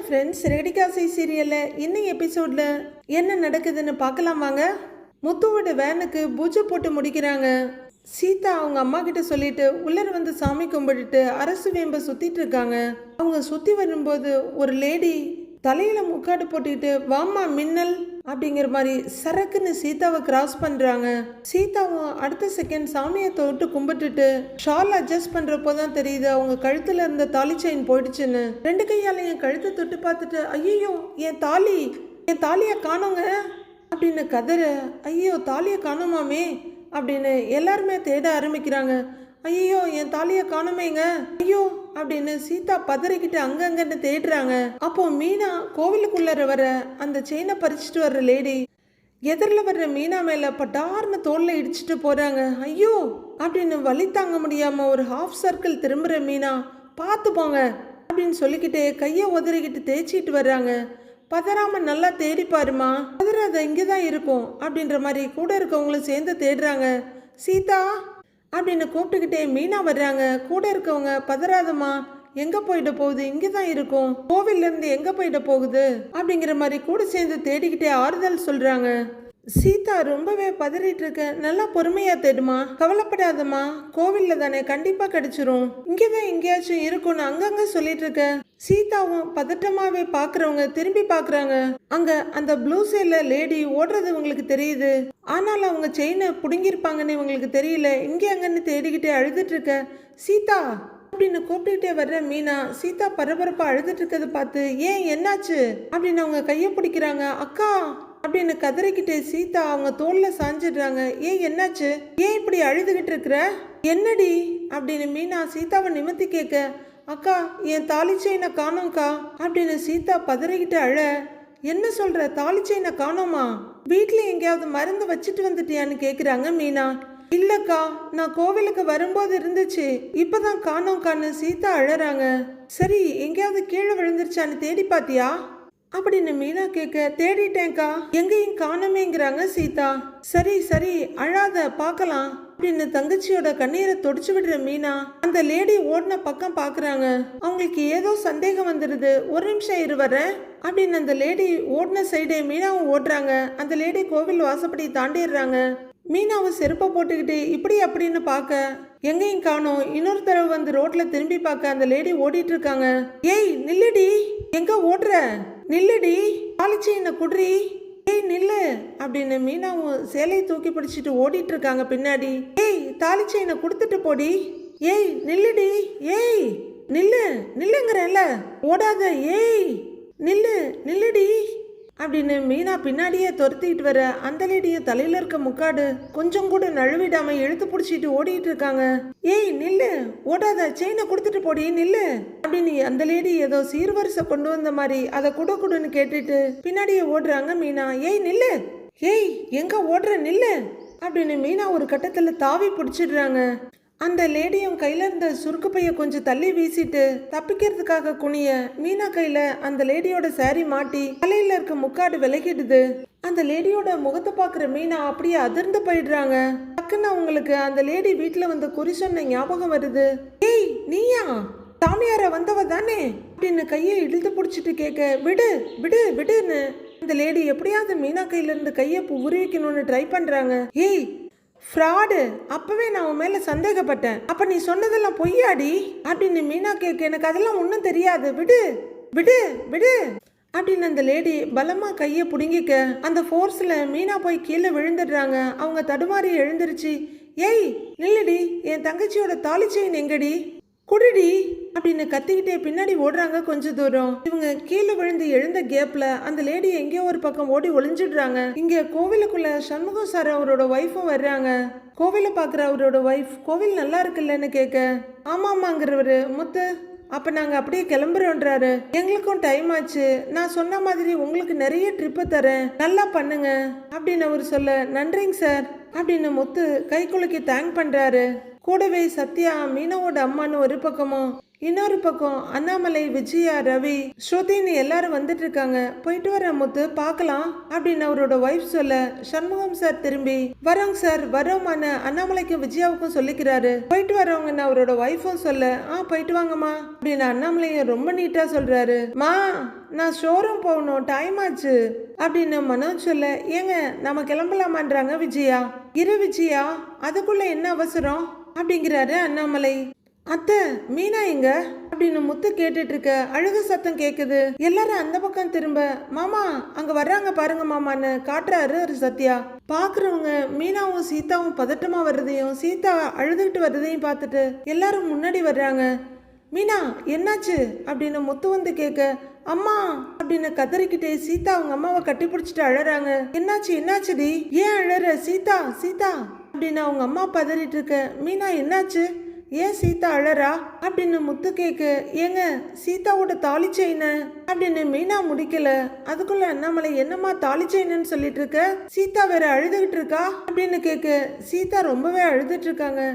Friends, ரெடிகாசை சீரியலில் இன்னும் எபிசோடில் என்ன நடக்குதுன்னு பார்க்கலாம் வாங்க. முத்துவோட வேனுக்கு பூஜை போட்டு முடிக்கிறாங்க. சீதா அவங்க அம்மா கிட்ட சொல்லிட்டு உள்ளர வந்து சாமி கும்பிட்டுட்டு அரசு வேம்பை சுற்றிட்டு இருக்காங்க. அவங்க சுற்றி வரும்போது ஒரு லேடி தலையில முக்காடு போட்டுக்கிட்டு வாமா மின்னல் அப்படிங்கிற மாதிரி சரக்குன்னு சீதாவை கிராஸ் பண்றாங்க. சீதாவும் அடுத்த செகண்ட் சாமியை தொட்டு கும்பிட்டுட்டு ஷால் அட்ஜஸ்ட் பண்றப்போதான் தெரியுது அவங்க கழுத்துல இருந்த தாலி செயின் போயிடுச்சுன்னு. ரெண்டு கையால என் கழுத்தை தொட்டு பார்த்துட்டு ஐயோ என் தாலியை காணோங்க அப்படின்னு கதற, ஐயோ தாலியை காணோமாமே அப்படின்னு எல்லாருமே தேட ஆரம்பிக்கிறாங்க. ஐயோ என் தாலியை காணுமேங்க, ஐயோ அப்படின்னு சீதா பதறிக்கிட்டு அங்கங்கன்னு தேடுறாங்க. அப்போ மீனா கோவிலுக்குள்ளர வர அந்த செயினை பறிச்சுட்டு வர்ற லேடி எதிரில் வர்ற மீனா மேல பட்டார்னு தோல்ல இடிச்சுட்டு போறாங்க. ஐயோ அப்படின்னு வலி தாங்க முடியாம ஒரு ஹாஃப் சர்க்கிள் திரும்புற மீனா பார்த்து போங்க அப்படின்னு சொல்லிக்கிட்டே கையை உதறிக்கிட்டு தேய்ச்சிட்டு வர்றாங்க. பதறாம நல்லா தேடி பாருமா, பதறாத இங்கேதான் இருக்கும் அப்படின்ற மாதிரி கூட இருக்கவங்களும் சேர்ந்து தேடுறாங்க. சீதா அப்படின்னு கூப்பிட்டுக்கிட்டே மீனா வர்றாங்க. கூட இருக்கவங்க பதறாதம்மா, எங்க போயிட போகுது, இங்கதான் இருக்கும், கோவில்ல இருந்து எங்க போயிட போகுது அப்படிங்கிற மாதிரி கூட சேர்ந்து தேடிக்கிட்டே ஆறுதல் சொல்றாங்க. சீதா ரொம்பவே பதறிட்டு இருக்க, நல்லா பொறுமையா தேடுமா, கவலைப்படாதம்மா, கோவில்ல தானே கண்டிப்பா கிடைச்சிரும், இங்கதான் எங்கேயாச்சும் இருக்கும்னு அங்கங்க சொல்லிட்டு இருக்க. சீதாவும் பதட்டமாவே பாக்குறவங்க திரும்பி பாக்குறாங்க. அங்க அந்த ப்ளூ சேல லேடி ஓடுறது இவங்களுக்கு தெரியுது. ஆனாலும் அவங்க செயினை புடுங்கிருப்பாங்கன்னு இவங்களுக்கு தெரியல. இங்க அங்கன்னு தேடிக்கிட்டே அழுதுட்டு இருக்க. சீதா அப்படின்னு கூப்பிட்டுக்கிட்டே வர்ற மீனா சீதா பரபரப்பா அழுதுட்டு இருக்கிறத பார்த்து ஏன் என்னாச்சு அப்படின்னு அவங்க கையை பிடிக்கிறாங்க. அக்கா அப்படின்னு கதறிக்கிட்டே சீதா அவங்க தோல்ல சாஞ்சிடுறாங்க. ஏன் என்னாச்சு, ஏன் இப்படி அழுதுகிட்டு இருக்கிற, என்னடி அப்படின்னு மீனா சீதாவை நிமித்தி கேட்க, அக்கா என் தாலி செயினை காணோம்க்கா அப்படின்னு சீதா பதறிக்கிட்டு அழ. என்ன சொல்ற, தாலி செயினை காணோமா, வீட்டுல எங்கேயாவது மருந்து வச்சுட்டு வந்துட்டியான்னு கேக்குறாங்க மீனா. இல்லக்கா நான் கோவிலுக்கு வரும்போது இருந்துச்சு, இப்பதான் காணோம்க்கான்னு சீதா அழறாங்க. சரி எங்கேயாவது கீழே விழுந்துருச்சான்னு தேடி பாத்தியா அப்படின்னு மீனா கேட்க, தேடிட்டேன்க்கா எங்கேயும் காணமேங்கிறாங்க சீதா. சரி சரி அழாத பார்க்கலாம் அப்படின்னு தங்கச்சியோட கண்ணீரை தொடச்சு விடுற மீனா அந்த லேடி ஓடின பக்கம் பாக்குறாங்க. அவங்களுக்கு ஏதோ சந்தேகம் வந்துடுது. ஒரு நிமிஷம் இருவரேன் அப்படின்னு அந்த லேடி ஓடின சைடே மீனாவும் ஓடுறாங்க. அந்த லேடி கோவில் வாசப்படி தாண்டிடுறாங்க. மீனாவை செருப்பை போட்டுக்கிட்டு இப்படி அப்படின்னு பார்க்க எங்கேயும் காணோம். இன்னொரு தடவை வந்து ரோட்ல திரும்பி பார்க்க அந்த லேடி ஓடிட்டு இருக்காங்க. ஏய் நில்லுடி, எங்க ஓடுற, நில்லுடி, தாலிச்சையின குடுறி, ஏய் நில்லு அப்படின்னு மீனாவும் சேலையை தூக்கி பிடிச்சிட்டு ஓடிட்டு இருக்காங்க பின்னாடி. ஏய் தாலிச்சையின கொடுத்துட்டு போடி, ஏய் நில்லுடி, ஏய் நில்லுங்கிறல்ல, ஓடாத, ஏய் நில்லுடி அப்படின்னு மீனா பின்னாடியே துரத்திக்கிட்டு வர அந்த லேடியும் தலையில இருக்க முக்காடு கொஞ்சம் கூட நழுவிடாம இழுத்து பிடிச்சிட்டு ஓடிட்டு இருக்காங்க. ஏய் நில்லு, ஓடாத, செயினை கொடுத்துட்டு போடி, நில்லு அப்படின்னு அந்த லேடி ஏதோ சீர்வரிசை கொண்டு வந்த மாதிரி அதை குடுன்னு கேட்டுட்டு பின்னாடியே ஓடுறாங்க மீனா. ஏய் நில்லு, ஏய் எங்க ஓடுற, நில்லு அப்படின்னு மீனா ஒரு கட்டத்துல தாவி பிடிச்சிடுறாங்க. அந்த லேடியும் கையில இருந்த சுருக்கு பைய கொஞ்சம் தள்ளி வீசிட்டு தப்பிக்கிறதுக்காக குனிய மீனா கையில அந்த லேடியோட சாரி மாட்டி தலையில இருக்க முக்காடு விலகிடுது. அந்த லேடியோட முகத்தை பாக்குற மீனா அப்படியே அதிர்ந்து போயிடுறாங்க. டக்குன்னு அவங்களுக்கு அந்த லேடி வீட்டுல வந்து குறி சொன்ன ஞாபகம் வருது. ஏய் நீயா, சாமியார வந்தவ தானே அப்படின்னு கையை இழுத்து பிடிச்சிட்டு கேட்க, விடு விடு விடுன்னு அந்த லேடி எப்படியாவது மீனா கையில இருந்து கையை உருவிக்கணும்னு ட்ரை பண்றாங்க. ஏய் ஃப்ராடு, அப்பவே நான் உன் மேல சந்தேகப்பட்டேன், அப்ப நீ சொன்னதெல்லாம் பொய்யாடி அப்படின்னு மீனா கேட்க, எனக்கு அதெல்லாம் ஒன்றும் தெரியாது, விடு விடு விடு அப்படின்னு அந்த லேடி பலமா கையை பிடுங்கிக்க அந்த ஃபோர்ஸ்ல மீனா போய் கீழே விழுந்துடுறாங்க. அவங்க தடுமாறி எழுந்திருச்சு. ஏய் நில்லுடி, என் தங்கச்சியோட தாலி செயின் எங்கடி, குடுடி அப்படின்னு கத்திக்கிட்டே பின்னாடி ஓடுறாங்க. கொஞ்ச தூரம் இவங்க கீழே விழுந்து எழுந்த கேப்ல அந்த லேடி எங்கேயோ ஒரு பக்கம் ஓடி ஒளிஞ்சிடுறாங்க. இங்க கோவிலுக்குள்ள சண்முகம் சார் அவரோட ஒய்ஃபும் வர்றாங்க. கோவிலை பாக்குற அவரோட ஒய்ஃப், கோவில் நல்லா இருக்குல்லன்னு கேட்க, ஆமாமாங்கிறவரு, முத்து அப்ப நாங்க அப்படியே கிளம்புறோன்றாரு. எங்களுக்கும் டைம் ஆச்சு, நான் சொன்ன மாதிரி உங்களுக்கு நிறைய ட்ரிப்பு தரேன், நல்லா பண்ணுங்க அப்படின்னு அவர் சொல்ல, நன்றிங்க சார் அப்படின்னு முத்து கை குலுக்கி தேங்க் பண்றாரு. கூடவே சத்யா மீனாவோட அம்மான்னு ஒரு பக்கமும் இன்னொரு பக்கம் அண்ணாமலை, விஜயா, ரவி, ஸ்ருதின்னு எல்லாரும் வந்துட்டு இருக்காங்க. போயிட்டு வர முத்து, பார்க்கலாம் அப்படின்னு அவரோட ஒய்ஃப் சொல்ல சண்முகம் சார் திரும்பி வரோங்க சார் வரோமான்னு அண்ணாமலைக்கும் விஜயாவுக்கும் சொல்லிக்கிறாரு. போயிட்டு வரவங்கன்னு அவரோட ஒய்ஃபும் சொல்ல போயிட்டு வாங்கம்மா அப்படின்னு அண்ணாமலையும் ரொம்ப நீட்டா சொல்றாரு. மா, நான் ஷோரூம் போகணும், டைம் ஆச்சு அப்படின்னு மனோஜ் சொல்ல, ஏங்க நம்ம கிளம்பலாமான்றாங்க விஜயா. இரு விஜயா, அதுக்குள்ள என்ன அவசரம் அப்படிங்கிறாரு அண்ணாமலை. அத்தை, மீனா எங்க அப்படின்னு முத்து கேட்டுட்டு இருக்க அழுக சத்தம் கேக்குது. எல்லாரும் அந்த பக்கம் திரும்ப, மாமா அங்க வர்றாங்க பாருங்க மாமான்னு காட்டுறாரு சத்யா. பாக்குறவங்க மீனாவும் சீதாவும் பதட்டமா வர்றதையும் சீதா அழுதுகிட்டு வர்றதையும் பார்த்துட்டு எல்லாரும் முன்னாடி வர்றாங்க. மீனா என்னாச்சு அப்படின்னு முத்து வந்து கேட்க, அம்மா அப்படின்னு கதறிக்கிட்டே சீதா அவங்க அம்மாவை கட்டி பிடிச்சிட்டு அழறாங்க. என்னாச்சு என்னாச்சுடி, ஏன் அழற சீதா சீதா அப்படின்னு அவங்க அம்மா பதறிட்டு இருக்க. மீனா என்னாச்சு, ஏன் சீதா அழறா அப்படின்னு முத்து கேட்க, ஏங்க சீதாவோட தாலி செயின அப்படின்னு மீனா முடிக்கல. அதுக்குள்ள அண்ணாமலை, என்னம்மா தாலி செயின்னு சொல்லிட்டு இருக்க, சீதா வேற அழுதுகிட்டு இருக்கா அப்படின்னு கேட்க, சீதா ரொம்பவே அழுதுட்டு இருக்காங்க.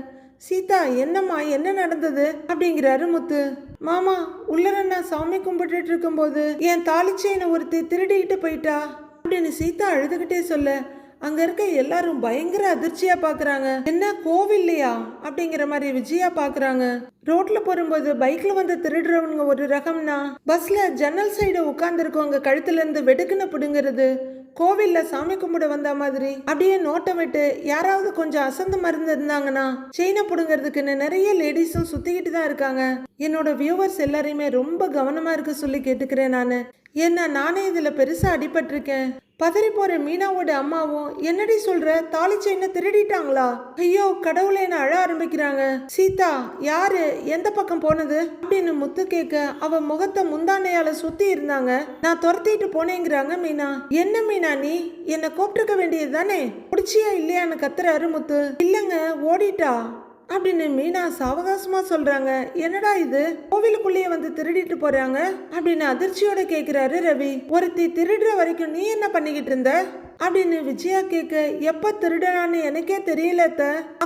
சீதா என்னம்மா என்ன நடந்தது அப்படிங்கிறாரு முத்து. மாமா, உள்ளர நான் சாமி கும்பிட்டுட்டு இருக்கும்போது என் தாலி செயினை ஒருத்தி திருடிக்கிட்டு போயிட்டா அப்படின்னு சீதா அழுதுகிட்டே சொல்ல அங்க இருக்க எல்லாரும் பயங்கர அதிர்ச்சியா பாக்குறாங்க. என்ன கோவில்லையா அப்படிங்கிற மாதிரி விஜயா பாக்குறாங்க. ரோட்ல போகும்போது பைக்ல வந்து திருடுறவங்க ஒரு ரகம்னா, பஸ்ல ஜன்னல் சைடு உட்கார்ந்து இருக்கவங்க கழுத்துல இருந்து வெடுக்குன்னு பிடுங்கிறது, கோவில்ல சாமி கும்பிட வந்த மாதிரி அப்படியே நோட்டை விட்டு யாராவது கொஞ்சம் அசந்து மருந்து இருந்தாங்கன்னா செயினை பிடுங்கிறதுக்குன்னு நிறைய லேடிஸும் சுத்திக்கிட்டு தான் இருக்காங்க. என்னோட வியூவர்ஸ் எல்லாரையுமே ரொம்ப கவனமா இருக்க சொல்லி கேட்டுக்கிறேன். நானே இதுல பெருசா அடிபட்டிருக்கேன். பதறி போற மீனாவோட அம்மாவும், என்னடி சொல்ற, தாலி செயினை திருடிட்டாங்களா, ஐயோ கடவுளேன்னு அழ ஆரம்பிக்கிறாங்க. சீதா யாரு, எந்த பக்கம் போனது அப்படின்னு முத்து கேட்க, அவ முகத்தை முந்தானையால சுத்தி இருந்தாங்க, நான் துரத்திட்டு போனேங்கிறாங்க மீனா. என்ன மீனா நீ என்னை கூப்பிட்டுருக்க வேண்டியது தானே, பிடிச்சியா இல்லையான்னு கத்துறாரு முத்து. இல்லங்க ஓடிட்டா அப்படின்னு மீனா சாவகாசமா சொல்றாங்க. என்னடா இது, கோவிலுக்குள்ளேயே வந்து திருடிட்டு போறாங்க அப்படின்னு அதிர்ச்சியோட கேக்குறாரு ரவி. ஒருத்தி திருடுற வரைக்கும் நீ என்ன பண்ணிக்கிட்டு இருந்த அப்படின்னு விஜயா கேட்க, எப்ப திருடனான்னு எனக்கே தெரியல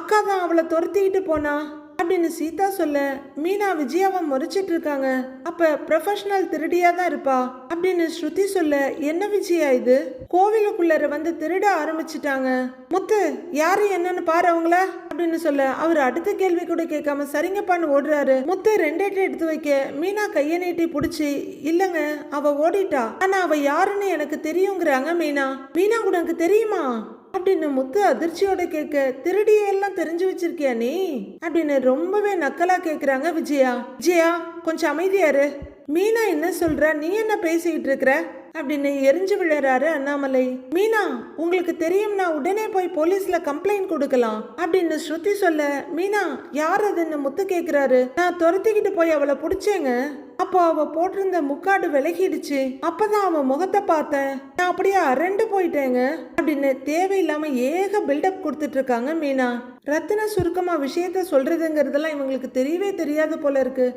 அக்கா தான் அவளை துரத்திக்கிட்டு போனா அப்படின்னு சீதா சொல்ல மீனா விஜயாவை முறைச்சிட்டு இருக்காங்க. அப்ப ப்ரொஃபஷனல் திருடியா தான் இருப்பா அப்படின்னு ஸ்ருதி சொல்ல, என்ன விஜயா இது, கோவிலுக்குள்ளர வந்து திருட ஆரம்பிச்சிட்டாங்க, முத்து யாரு என்னன்னு பாரு அவங்கள அப்படின்னு சொல்ல அவர் அடுத்த கேள்வி கூட கேட்காம சரிங்கப்பான்னு ஓடுறாரு. முத்து ரெண்டேட்டு எடுத்து வைக்க மீனா கையை நீட்டி புடிச்சு, இல்லங்க அவ ஓடிட்டா, ஆனா அவ யாருன்னு எனக்கு தெரியுங்கிறாங்க மீனா. மீனா உனக்கு தெரியுமா அப்படின்னு முத்து அதிர்ச்சியோட கேட்க, திருடியெல்லாம் தெரிஞ்சு வச்சிருக்கியா நீ அப்படின்னு ரொம்பவே நக்கலா கேக்குறாங்க விஜயா. விஜயா கொஞ்சம் அமைதியாரு, மீனா என்ன சொல்ற, நீ என்ன பேசிக்கிட்டு இருக்கிற அப்படின்னு எரிஞ்சு விழுறாரு அண்ணாமலை. மீனா உங்களுக்கு தெரியும்னா உடனே போய் போலீஸ்ல கம்ப்ளைண்ட் கொடுக்கலாம் அப்படின்னு ஸ்ருதி சொல்ல, மீனா யார் அதுன்னு முத்து கேக்குறாரு. நான் துரத்திக்கிட்டு போய் அவளை பிடிச்சேங்க, அப்போ அவ போட்டிருந்த முக்காடு விலகிடுச்சு, அப்பதான் அவன் முகத்தை பார்த்தேன், நான் அப்படியே அரண்டு போயிட்டேங்க அப்படின்னு தேவையில்லாம ஏக பில்டப் கொடுத்துட்டு இருக்காங்க மீனா. ரத்தின சுருக்கமா விஷயத்த சொல்றதுங்கிறதெல்லாம் இவங்களுக்கு தெரியவே தெரியாது போல இருக்கு.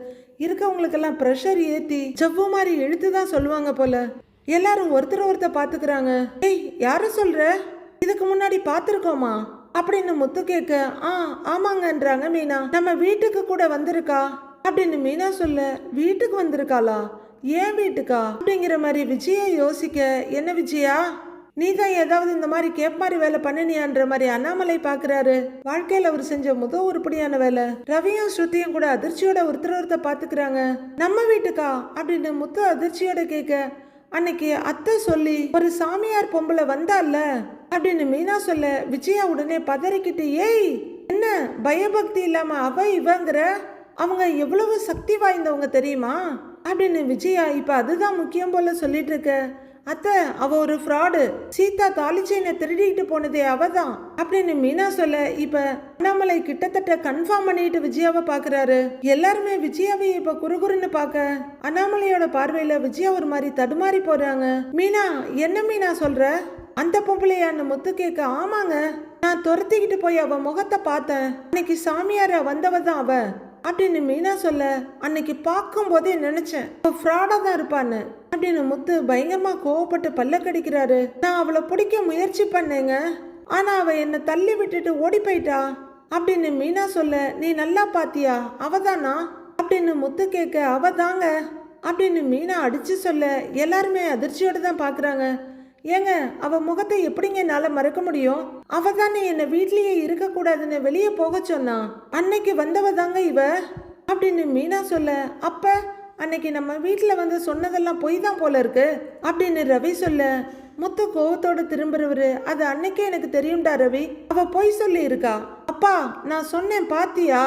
இருக்கவங்களுக்கெல்லாம் ப்ரெஷர் ஏத்தி ஜவ்வு மாதிரி இழுத்துதான் சொல்லுவாங்க போல. எல்லாரும் ஒருத்தர் பாத்துக்கிறாங்க. ஏய் யார சொல்ற, இதுக்கு முன்னாடி பாத்துருக்கோமா அப்படின்னு முத்து கேட்க, ஆமாங்கன்றாங்க மீனா. நம்ம வீட்டுக்கு கூட வந்திருக்கா அப்படின்னு மீனா சொல்ல, வீட்டுக்கு வந்திருக்காளா, ஏன் வீட்டுக்கா அப்படிங்கிற மாதிரி விஜயா யோசிக்க, என்ன விஜயா நீ தான் ஏதாவது இந்த மாதிரி கேப் மாதிரி வேலை பண்ணினியான்ற மாதிரி அண்ணாமலை பாக்குறாரு. வாழ்க்கையில அவர் செஞ்ச முதல் உருப்படியான வேலை. ரவியும் ஸ்ருதியும் கூட அதிர்ச்சியோட ஒருத்தர் பாத்துக்கிறாங்க. நம்ம வீட்டுக்கா அப்படின்னு முத்து அதிர்ச்சியோட கேட்க, அன்னைக்கு அத்தை சொல்லி ஒரு சாமியார் பொம்பளை வந்தால அப்படின்னு மீனா சொல்ல விஜயா உடனே பதறிக்கிட்டு, ஏய் என்ன பயபக்தி இல்லாம அவ இவங்கிற, அவங்க எவ்வளவு சக்தி வாய்ந்தவங்க தெரியுமா அப்படின்னு விஜயா இப்ப அதுதான் முக்கியம் போல சொல்லிட்டு இருக்க. அத்தை அவ ஒரு ஃப்ராடு, சீதா தாலி செயினை திருடிட்டு போனதே அவதான் அப்படின்னு மீனா சொல்ல இப்ப அண்ணாமலை கிட்டத்தட்ட கன்ஃபார்ம் பண்ணிட்டு விஜயாவை பாக்குறாரு. எல்லாருமே விஜயாவை இப்ப குறுகுறுன்னு பாக்க அண்ணாமலையோட பார்வையில விஜயா ஒரு மாதிரி தடுமாறி போறாங்க. மீனா என்ன மீனா சொல்ற, அந்த பொம்பளையான்னு முத்து கேட்க, ஆமாங்க நான் துரத்திக்கிட்டு போய் அவ முகத்தை பார்த்தேன், அன்னைக்கு சாமியார வந்தவதான் அவ அப்படின்னு மீனா சொல்ல, அன்னைக்கு பார்க்கும் போதே நினைச்சேன் ஃப்ராடா தான் இருப்பான்னு அப்படின்னு முத்து பயங்கரமா கோவப்பட்டு பல்ல கடிக்கிறாரு. நான் அவளை பிடிக்க முயற்சி பண்ணேங்க, ஆனா அவ என்னை தள்ளி விட்டுட்டு ஓடி போயிட்டா அப்படின்னு மீனா சொல்ல, நீ நல்லா பாத்தியா அவதானா அப்படின்னு முத்து கேட்க அவ தாங்க அப்படின்னு மீனா அடிச்சு சொல்ல எல்லாருமே அதிர்ச்சியோட தான் பாக்குறாங்க. ஏங்க அவ முகத்தை எப்படிங்க என்னால மறக்க முடியும்? அவ தானே என்ன வீட்லயே இருக்க கூடாதுன்னு வெளியே போக சொன்னா. அன்னைக்கு வந்தவ தாங்க இவ அப்படின்னு மீனா சொல்ல, அப்ப அன்னைக்கு நம்ம வீட்டுல வந்து சொன்னதெல்லாம் பொய் தான் போல இருக்கு அப்படின்னு ரவி சொல்ல, முத்து கோவத்தோட திரும்புறவரு அது அன்னைக்கே எனக்கு தெரியும்டா ரவி, அவ பொய் சொல்லி இருக்கா. அப்பா நான் சொன்னேன் பாத்தியா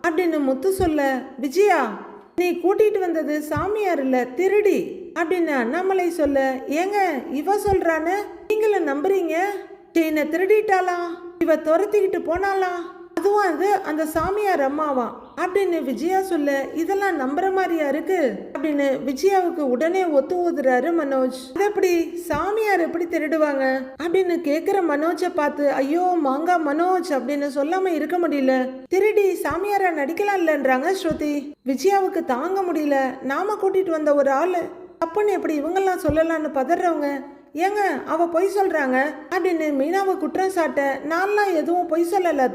அப்படின்னு முத்து சொல்ல, விஜயா நீ கூட்டிட்டு வந்தது சாமியார் இல்ல திருடி அப்படின்னு அண்ணாமலை சொல்ல, ஏங்க இவ சொல்றான்னு நீங்களும் நம்புறீங்க? செயினை திருடிட்டாளா, இவ துரத்திக்கிட்டு போனாலாம், அதுவும் அது அந்த சாமியார் அம்மாவா அப்படின்னு விஜயா சொல்ல, இதெல்லாம் நம்புற மாதிரியா இருக்கு அப்படின்னு விஜயாவுக்கு உடனே ஒத்து ஊதுறாரு மனோஜ். அது எப்படி சாமியார் எப்படி திருடுவாங்க அப்படின்னு கேக்குற மனோஜை பார்த்து, ஐயோ மாங்கா மனோஜ் அப்படின்னு சொல்லாம இருக்க முடியல. திருடி சாமியாரா நடிக்கலாம் இல்லன்றாங்க ஸ்ருதி. விஜயாவுக்கு தாங்க முடியல, நாம கூட்டிட்டு வந்த ஒரு ஆளு தப்புன்னு எப்படி இவங்கெல்லாம் சொல்லலான்னு பதறவங்க, ஏங்க அவ பொய் சொல்றாங்க அப்படின்னு மீனாவை குற்றம் சாட்ட, நான்லாம் எதுவும் பொய் சொல்லல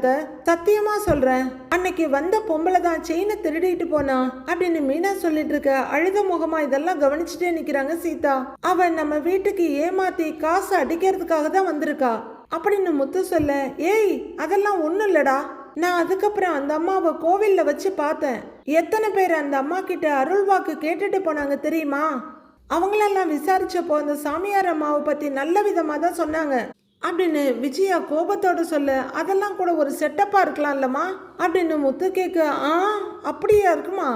சத்தியமா சொல்றேன், அன்னைக்கு வந்த பொம்பளை தான் செயினை திருடிட்டு போனா அப்படின்னு மீனா சொல்லிட்டு இருக்க. அழுத முகமா இதெல்லாம் கவனிச்சுட்டே நிக்கிறாங்க சீதா. அவ நம்ம வீட்டுக்கு ஏமாத்தி காசு அடிக்கிறதுக்காக தான் வந்திருக்கா அப்படின்னு முத்து சொல்ல, ஏய் அதெல்லாம் ஒண்ணும் இல்லடா, நான் அதுக்கப்புறம் அந்த அம்மாவை கோவில்ல வச்சு பார்த்தேன், எத்தனை பேர் அந்த அம்மா கிட்ட அருள் வாக்கு கேட்டுட்டு போனாங்க தெரியுமா? அவங்களெல்லாம் விசாரிச்சப்போ அந்த சாமியார் அம்மாவை பத்தி நல்ல விதமா தான் சொன்னாங்க அப்படின்னு விஜயா கோபத்தோட சொல்ல, அதெல்லாம் கூட ஒரு செட்டப்பா இருக்கலாம்லமா அப்படின்னு முத்து கேட்க, அப்படியா இருக்குமா,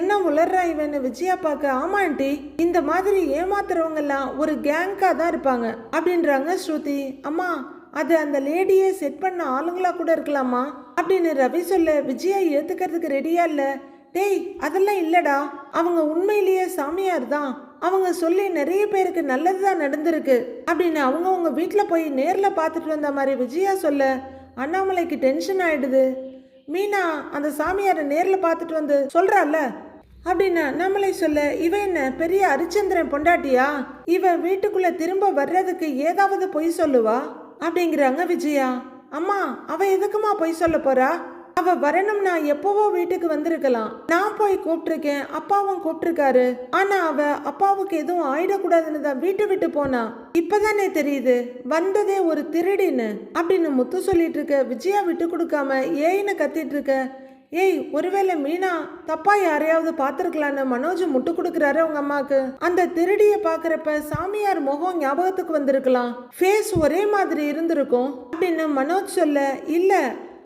என்ன உளர்றா இவன்னு விஜயா பார்க்க, ஆமா ஆண்டி இந்த மாதிரி ஏமாத்துறவங்க எல்லாம் ஒரு கேங்கா தான் இருப்பாங்க அப்படின்றாங்க ஸ்ருதி. அம்மா அது அந்த லேடியை செட் பண்ண ஆளுங்களா கூட இருக்கலாமா அப்படின்னு ரவி சொல்ல, விஜயா ஏத்துக்கிறதுக்கு ரெடியா இல்ல. டேய் அதெல்லாம் இல்லடா, அவங்க உண்மையிலேயே சாமியார் தான், அவங்க சொல்லி நிறைய பேருக்கு நல்லதுதான் நடந்திருக்கு அப்படின்னு அவங்க உங்க வீட்டுல போய் நேர்ல பார்த்துட்டு வந்த மாதிரி விஜயா சொல்ல, அண்ணாமலைக்கு டென்ஷன் ஆயிடுது. மீனா அந்த சாமியாரை நேர்ல பார்த்துட்டு வந்து சொல்றால அப்படின்னு அண்ணாமலை சொல்ல, இவ என்ன பெரிய ஹரிச்சந்திரன் பொண்டாட்டியா, இவ வீட்டுக்குள்ள திரும்ப வர்றதுக்கு ஏதாவது பொய் சொல்லுவா அப்படிங்கிறாங்க விஜயா. அம்மா அவ எதுக்குமா பொய் சொல்ல போறா, அவ வரணும்னா எப்பவோ வீட்டுக்கு வந்திருக்கலாம், நான் போய் கூப்பிட்டிருக்கேன், அப்பாவும் கூப்பிட்டிருக்காரு, ஆனா அவ அப்பாவுக்கு எதுவும் ஆயிடக்கூடாதுன்னு தான் வீட்டு விட்டு போனா, இப்பதானே தெரியுது வந்ததே ஒரு திருடின்னு அப்படின்னு முத்து சொல்லிட்டு இருக்க. விஜயா விட்டு கொடுக்காம ஏன்னு கத்திட்டு இருக்க. ஏய் ஒருவேளை மீனா தப்பா யாரையாவது பார்த்துருக்கலான்னு மனோஜ் முட்டு கொடுக்குறாரு அவங்க அம்மாக்கு. அந்த திருடிய பாக்குறப்ப சாமியார் முகம் ஞாபகத்துக்கு வந்திருக்கலாம், ஃபேஸ் ஒரே மாதிரி இருந்திருக்கும் அப்படின்னு மனோஜ் சொல்ல, இல்ல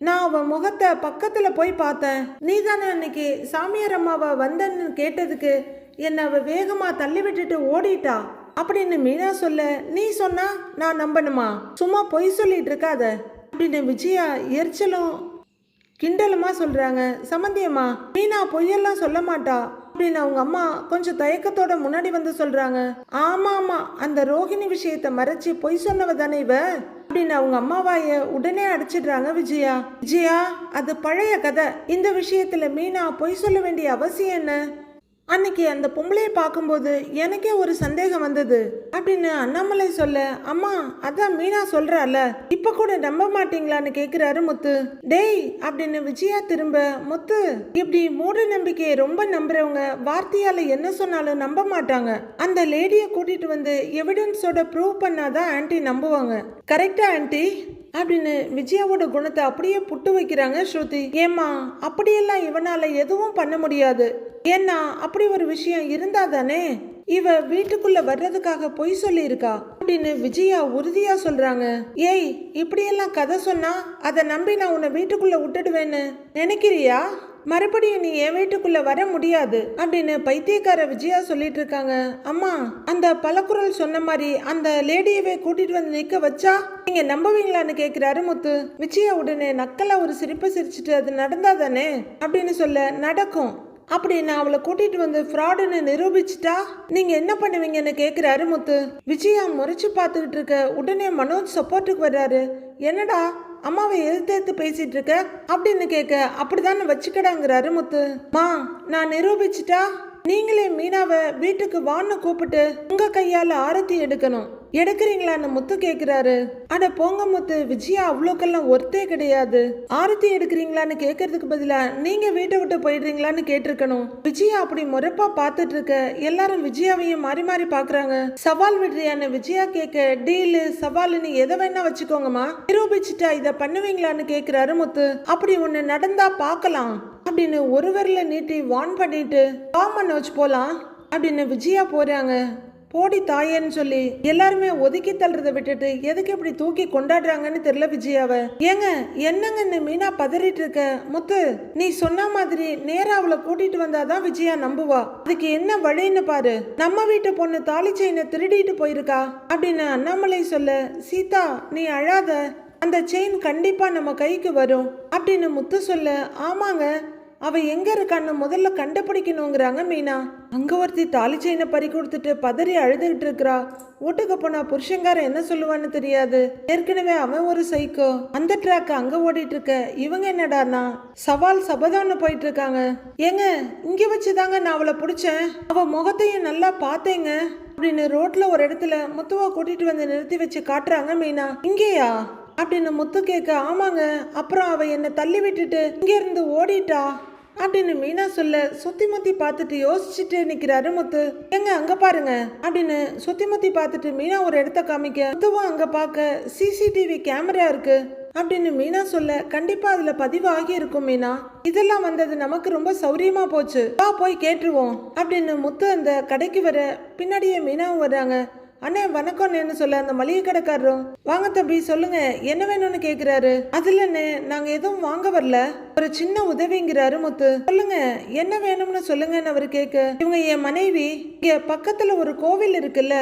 நான் அவ முகத்தை பக்கத்துல போய் பார்த்தேன், நீ தானே அன்னைக்கு சாமியார் அம்மாவை வந்தன்னு கேட்டதுக்கு என்ன அவ வேகமா தள்ளி விட்டுட்டு ஓடிட்டா அப்படின்னு மீனா சொல்ல, நீ சொன்னா நான் நம்பணுமா, சும்மா பொய் சொல்லிட்டு இருக்காத அப்படின்னு விஜயா எரிச்சலும் கிண்டலுமா சொல்றாங்க. சம்பந்தியம்மா மீனா பொய்யெல்லாம் சொல்ல மாட்டா அப்படின்னு அவங்க அம்மா கொஞ்சம் தயக்கத்தோட முன்னாடி வந்து சொல்றாங்க. ஆமா ஆமா அந்த ரோஹிணி விஷயத்த மறைச்சு பொய் சொன்னவ தானே இவ அப்படின்னு அவங்க அம்மாவாய உடனே அடிச்சிடுறாங்க விஜயா. விஜயா அது பழைய கதை, இந்த விஷயத்துல மீனா பொய் சொல்ல வேண்டிய அவசியம் என்ன, அன்னைக்கு அந்த பொம்பளையை பார்க்கும்போது எனக்கே ஒரு சந்தேகம் வந்தது அப்படின்னு அண்ணாமலை சொல்ல, அம்மா அதான் மீனா சொல்றால இப்ப கூட நம்ப மாட்டீங்களான்னு கேக்குறாரு முத்து. டேய் அப்படின்னு விஜயா திரும்ப, முத்து இப்படி மூட நம்பிக்கையை ரொம்ப நம்புறவங்க வார்த்தையால என்ன சொன்னாலும் நம்ப மாட்டாங்க, அந்த லேடியை கூட்டிட்டு வந்து எவிடன்ஸோட ப்ரூவ் பண்ணாதான் ஆன்டி நம்புவாங்க, கரெக்டா ஆன்டி அப்படின்னு விஜயாவோட குணத்தை அப்படியே புட்டு வைக்கிறாங்க ஸ்ருதி. ஏமா அப்படியெல்லாம் இவனால எதுவும் பண்ண முடியாது, ஏன்னா அப்படி ஒரு விஷயம் இருந்தா தானே இவ வீட்டுக்குள்ள வர்றதுக்காக பொய் சொல்லி இருக்கா அப்படின்னு விஜயா உறுதியா சொல்றாங்க. ஏய் இப்படியெல்லாம் கதை சொன்னா அதை நம்பி நான் உன்னை வீட்டுக்குள்ள விட்டுடுவேன்னு நினைக்கிறியா, மறுபடியும் நீ என் வீட்டுக்குள்ள வர முடியாது அப்படின்னு பைத்தியக்கார விஜயா சொல்லிட்டு இருக்காங்க. அம்மா அந்த பலக்குரல் சொன்ன மாதிரி அந்த லேடியவே கூட்டிட்டு வந்து நிக்க வச்சா நீங்க நம்புவீங்களான்னு கேக்குறாரு முத்து. விஜயா உடனே நக்கலா ஒரு சிரிப்பு சிரிச்சுட்டு அது நடந்தா தானே அப்படின்னு சொல்ல, நடக்கும், அப்படி நான் அவளை கூட்டிட்டு வந்து ஃப்ராடுன்னு நிரூபிச்சுட்டா நீங்க என்ன பண்ணுவீங்கன்னு கேக்குறாரு முத்து. விஜயா முறைச்சு பார்த்துக்கிட்டு இருக்க. உடனே மனோஜ் சப்போர்ட்டுக்கு வர்றாரு. என்னடா அம்மாவை எதிர்த்து பேசிட்டு இருக்க அப்படின்னு கேட்க, அப்படிதானே வச்சுக்கடாங்கிறாரு முத்து. மா நான் நிரூபிச்சுட்டா நீங்களே மீனாவை வீட்டுக்கு வான்னு கூப்பிட்டு உங்க கையால ஆரத்தி எடுக்கணும். எடுக்கிறீங்களான்னு முத்து கேக்குறாரு. அட போங்க முத்து, விஜயா அவ்வளோக்கெல்லாம் ஒர்த்தே கிடையாது. ஆரத்தி எடுக்கிறீங்களான்னு கேட்கறதுக்கு பதிலா நீங்க வீட்டை விட்டு போயிடுறீங்களான்னு கேட்டிருக்கணும். விஜயா அப்படி முறைப்பா பார்த்துட்டு இருக்க எல்லாரும் விஜயாவையும் மாறி மாறி பாக்குறாங்க. சவால் விடுறியான்னு விஜயா கேட்க, டீலு சவாலுன்னு எதை வேணா வச்சுக்கோங்கம்மா, நிரூபிச்சுட்டா இதை பண்ணுவீங்களான்னு கேக்குறாரு முத்து. அப்படி ஒண்ணு நடந்தா பார்க்கலாம் அப்படின்னு ஒரு விரல நீட்டி வான் பண்ணிட்டு வா மனோஜ் போலாம் அப்படின்னு விஜயா போறாங்க. போடி தாயேன்னு சொல்லி எல்லாருமே ஒதுக்கி தள்ளுறதை விட்டுட்டு எதுக்கு இப்படி தூக்கி கொண்டாடுறாங்கன்னு தெரியல விஜயாவை. ஏங்க என்னங்கன்னு மீனா பதறிட்டு இருக்க. முத்து, நீ சொன்ன மாதிரி நேரா அவளை கூட்டிட்டு வந்தாதான் விஜயா நம்புவா. அதுக்கு என்ன வழின்னு பாரு. நம்ம வீட்டு பொண்ணு தாலி செயினை திருடிட்டு போயிருக்கா அப்படின்னு அண்ணாமலை சொல்ல, சீதா நீ அழாத, அந்த செயின் கண்டிப்பா நம்ம கைக்கு வரும் அப்படின்னு முத்து சொல்ல, ஆமாங்க அவ எங்க இருக்கான்னு முதல்ல கண்டுபிடிக்கணுங்கிறாங்க மீனா. அங்க ஒருத்தி தாலி செயினை பறி கொடுத்துட்டு பதறி அழுதுகிட்டு இருக்கிறா. வீட்டுக்கு போனா புருஷங்கார என்ன சொல்லுவான்னு தெரியாது. ஏற்கனவே அவன் ஒரு சைக்கோ. அந்த ட்ராக் அங்க ஓடிட்டு இருக்க. இவங்க என்னடானா சவால் சபதம்னு போயிட்டு இருக்காங்க. ஏங்க இங்க வச்சுதாங்க நான் அவளை பிடிச்சேன், அவ முகத்தையும் நல்லா பார்த்தேங்க அப்படின்னு ரோட்ல ஒரு இடத்துல முத்துவா கூட்டிட்டு வந்து நிறுத்தி வச்சு காட்டுறாங்க மீனா. இங்கேயா அப்படின்னு முத்து கேட்க, ஆமாங்க, அப்புறம் அவ என்னை தள்ளி விட்டுட்டு இங்க இருந்து ஓடிட்டா அப்படின்னு மீனா சொல்ல, சுத்தி முத்தி பார்த்துட்டு யோசிச்சுட்டு நிக்கிறாரு முத்து. எங்க அங்க பாருங்க அப்படின்னு சுத்தி முத்தி பார்த்துட்டு மீனா ஒரு இடத்த காமிக்க, முத்துவும் அங்க பார்க்க சிசிடிவி கேமரா இருக்கு அப்படின்னு மீனா சொல்ல, கண்டிப்பா அதுல பதிவு ஆகி இருக்கும் மீனா, இதெல்லாம் வந்தது நமக்கு ரொம்ப சௌரியமா போச்சு, வா போய் கேட்டுருவோம் அப்படின்னு முத்து அந்த கடைக்கு வர பின்னாடியே மீனாவும் வர்றாங்க. அண்ணே வணக்கம்னு சொல்ல அந்த மளிகை கடைக்காரரும், வாங்க தம்பி சொல்லுங்க என்ன வேணும்னு கேக்குறாரு. அதுலன்னு நாங்க எதுவும் வாங்க வரல, ஒரு சின்ன உதவிங்கிறாரு முத்து. சொல்லுங்க என்ன வேணும்னு சொல்லுங்கன்னு அவரு கேட்க, இவங்க என் மனைவி, இங்க பக்கத்துல ஒரு கோவில் இருக்குல்ல,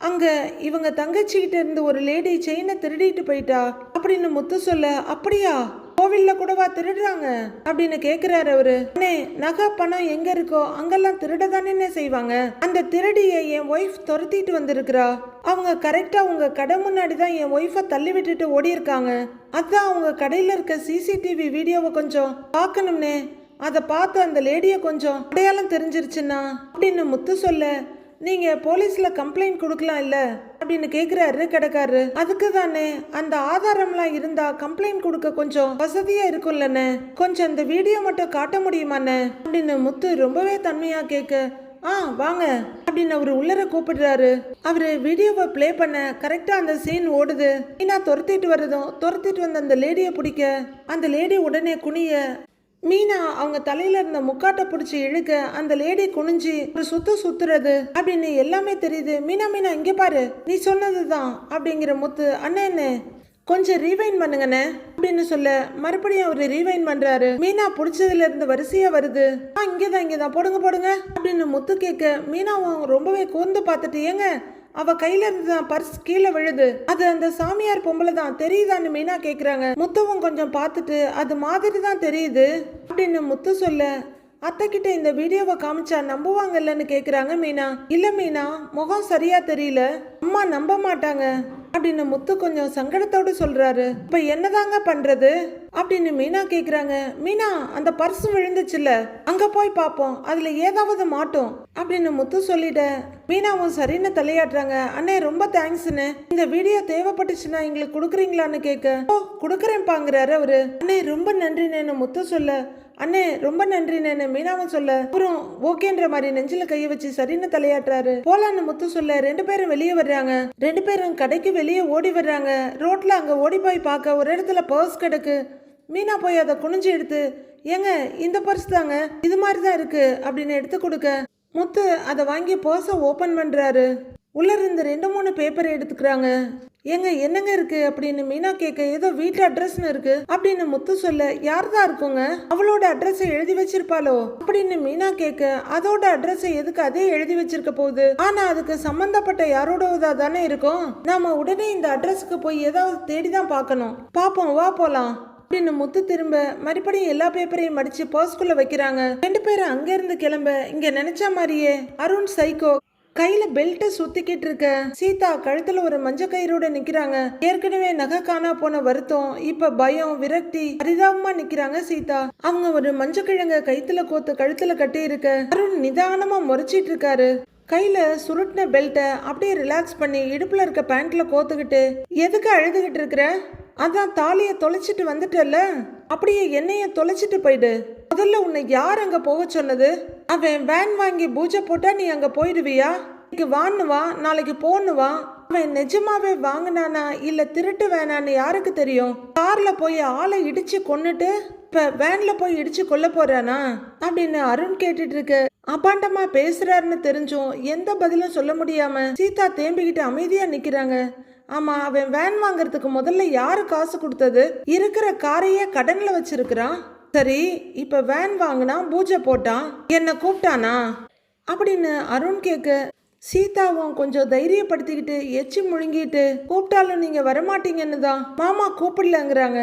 அங்க இவங்க தங்கச்சிக்கிட்ட இருந்து ஒரு லேடி செயினை திருடிட்டு போயிட்டா அப்படின்னு முத்து சொல்ல, அப்படியா கோவில்ல கூடவா திருடுறாங்க அப்படின்னு கேக்குறாரு அவரு. அண்ணே நகை பணம் எங்க இருக்கோ அங்கெல்லாம் திருடதானே செய்வாங்க, அந்த திருடிய என் ஒய்ஃப் துரத்திட்டு வந்திருக்கிறா, அவங்க கரெக்டா உங்க கடை முன்னாடிதான் என் ஒய்ஃபை தள்ளி விட்டுட்டு ஓடி இருக்காங்க, அதான் அவங்க கடையில இருக்க சிசிடிவி வீடியோவை கொஞ்சம் பார்க்கணும்னே, அதை பார்த்து அந்த லேடிய கொஞ்சம் அடையாளம் தெரிஞ்சிருச்சுன்னா அப்படின்னு முத்து சொல்ல, நீங்க போலீஸ்ல கம்ப்ளைண்ட் கொடுக்கலாம் இல்ல அப்படின்னு கேக்குறாரு கடைக்காரரு. அதுக்கு தானே அந்த ஆதாரம்லாம் இருந்தா கம்ப்ளைண்ட் கொடுக்க கொஞ்சம் வசதியா இருக்கும்லன்னு, கொஞ்சம் அந்த வீடியோ மட்டும் காட்ட முடியுமான்னு அப்படின்னு முத்து ரொம்பவே தன்மையா கேட்க, வாங்க அப்படின்னு அவரு உள்ளர கூப்பிடுறாரு. அவரு வீடியோவை பிளே பண்ண கரெக்டா அந்த சீன் ஓடுது. மீனா துரத்திட்டு வந்த அந்த லேடியை பிடிக்க அந்த லேடி உடனே குனிய, மீனா அவங்க தலையில இருந்த முக்காட்டை பிடிச்சி இழுக்க அந்த லேடி குனிஞ்சு ஒரு சுத்துறது அப்படின்னு எல்லாமே தெரியுது. மீனா மீனா இங்க பாரு, நீ சொன்னதுதான் அப்படிங்கிற முத்து, அண்ணே கொஞ்சம் ரீவைண்ட் பண்ணுங்கண்ணே அப்படின்னு சொல்ல மறுபடியும் அவரு ரீவைண்ட் பண்றாரு. மீனா பிடிச்சதுல இருந்து வரிசையா வருது. இங்கதான் போடுங்க அப்படின்னு முத்து கேட்க, மீனாவும் ரொம்பவே கூர்ந்து பார்த்துட்டு, ஏங்க அவ கையில இருந்துதான் பர்ஸ் கீழே விழுது, அது அந்த சாமியார் பொம்பளை தான் தெரியுதான்னு மீனா கேக்குறாங்க. முத்துவும் கொஞ்சம் பார்த்துட்டு, அது மாதிரி தான் தெரியுது அப்படின்னு முத்து சொல்ல, அத்தை கிட்ட இந்த வீடியோவை காமிச்சா நம்புவாங்கல்லன்னு கேக்குறாங்க மீனா. இல்ல மீனா, முகம் சரியா தெரியல, அம்மா நம்ப மாட்டாங்க அப்படின்னு முத்து கொஞ்சம் சங்கடத்தோடு சொல்றாரு. இப்ப என்னதாங்க பண்றது அப்படின்னு மீனா கேக்குறாங்க. மீனா அந்த பர்ஸ் விழுந்துச்சுல்ல, அங்க போய் பாப்போம், அதுல ஏதாவது மாட்டோம் அப்படின்னு முத்து சொல்லிட, மீனாவும் சரின்னு தலையாடுறாங்க. அண்ணே ரொம்ப தேங்க்ஸ்ன்னு, இந்த வீடியோ தேவைப்பட்டுச்சுன்னா எங்களுக்கு கொடுக்குறீங்களான்னு கேட்க, ஓ கொடுக்குறேன்பாங்கிறாரு அவரு. அண்ணே ரொம்ப நன்றின்னு முத்து சொல்ல, அண்ணே ரொம்ப நன்றின்னு மீனாவும் சொல்ல, அப்புறம் ஓகேன்ற மாதிரி நெஞ்சில கைய வச்சு சரின்னு தலையாட்டுறாரு. போலான்னு முத்து சொல்ல, ரெண்டு பேரும் வெளியே வர்றாங்க. ரெண்டு பேரும் கடைக்கு வெளியே ஓடி வர்றாங்க. ரோட்ல அங்க ஓடி போய் பார்க்க ஒரு இடத்துல பர்ஸ் கிடக்கு. மீனா போய் அதை குனிஞ்சு எடுத்து, ஏங்க இந்த பர்ஸ் தாங்க, இது மாதிரி தான் இருக்கு அப்படின்னு எடுத்து கொடுக்க, முத்து அதை வாங்கி பர்ஸை ஓபன் பண்றாரு. உள்ள இருந்து 2-3 பேப்பர் எடுத்துக்கிறாங்க. ஏங்க என்னங்க இருக்கு அப்படின்னு மீனா கேட்க, ஏதோ வீட்டு அட்ரஸ்னு இருக்கு அப்படின்னு முத்து சொல்ல, யார்தான் இருக்குங்க, அவளோட அட்ரஸை எழுதி வச்சிருப்பாளோ அப்படின்னு மீனா கேட்க, அதோட அட்ரஸை எதுக்கு அதே எழுதி வச்சிருக்க போகுது, ஆனா அதுக்கு சம்பந்தப்பட்ட யாரோடதா தானே இருக்கும், நாம உடனே இந்த அட்ரஸுக்கு போய் ஏதாவது தேடிதான் பார்க்கணும், பாப்போம் வா போலாம் அப்படின்னு முத்து திரும்ப மறுபடியும் எல்லா பேப்பரையும் மடிச்சு பர்ஸ்குள்ள வைக்கிறாங்க. ரெண்டு பேரும் அங்க இருந்து கிளம்ப இங்க நினைச்ச மாதிரியே அருண் சைக்கோ கையில பெல்ட்டை சுத்திக்கிட்டு இருக்க சீதா கழுத்துல ஒரு மஞ்ச கயிறோட நிக்கிறாங்க. ஏற்கனவே நகை காணா போன வருத்தம், இப்ப பயம், விரக்தி, பரிதாபமா நிக்கிறாங்க சீதா. அவங்க ஒரு மஞ்ச கிழங்க கைத்துல கோத்து கழுத்துல கட்டி இருக்க அருண் நிதானமா முறைச்சிட்டு இருக்காரு. கையில சுருட்டின பெல்ட்டை அப்படியே ரிலாக்ஸ் பண்ணி இடுப்புல இருக்க பேண்ட்ல கோத்துக்கிட்டு, எதுக்கு அழுதுகிட்டு இருக்கிற? அதான் தாலிய தொலைச்சிட்டு வந்துட்டல, அப்படியே என்னைய தொலைச்சிட்டு போயிடு. முதல்ல உன்னை யார் அங்க போக சொன்னது? அவன் வேன் வாங்கி பூஜை போட்டா நீ அங்க போயிடுவியா? இன்னைக்கு வான்னு வா, நாளைக்கு போன்னு வா. அவன் நிஜமாவே வாங்கினானா இல்ல திருட்டு வேணான்னு யாருக்கு தெரியும்? கார்ல போய் ஆளை இடிச்சு கொன்னுட்டு இப்ப வேன்ல போய் இடிச்சு கொல்ல போறானா அப்படின்னு அருண் கேட்டுட்டு இருக்கு. அபாண்டமா பேசுறாருன்னு தெரிஞ்சும் எந்த பதிலும் சொல்ல முடியாம சீதா தேம்பிக்கிட்டு அமைதியா நிக்கிறாங்க. ஆமா, அவன் வேன் வாங்குறதுக்கு முதல்ல யாரு காசு கொடுத்தது? இருக்கிற காரையே கடன்ல வச்சிருக்கிறான். சரி, இப்ப வேன் வாங்கினா பூஜை போட்டான், என்ன கூப்பிட்டானா அப்படின்னு அருண் கேட்க சீதாவும் கொஞ்சம் தைரியப்படுத்திக்கிட்டு எச்சி முழுங்கிட்டு, கூப்பிட்டாலும் நீங்க வரமாட்டீங்கன்னு தான் மாமா கூப்பிடலங்கிறாங்க.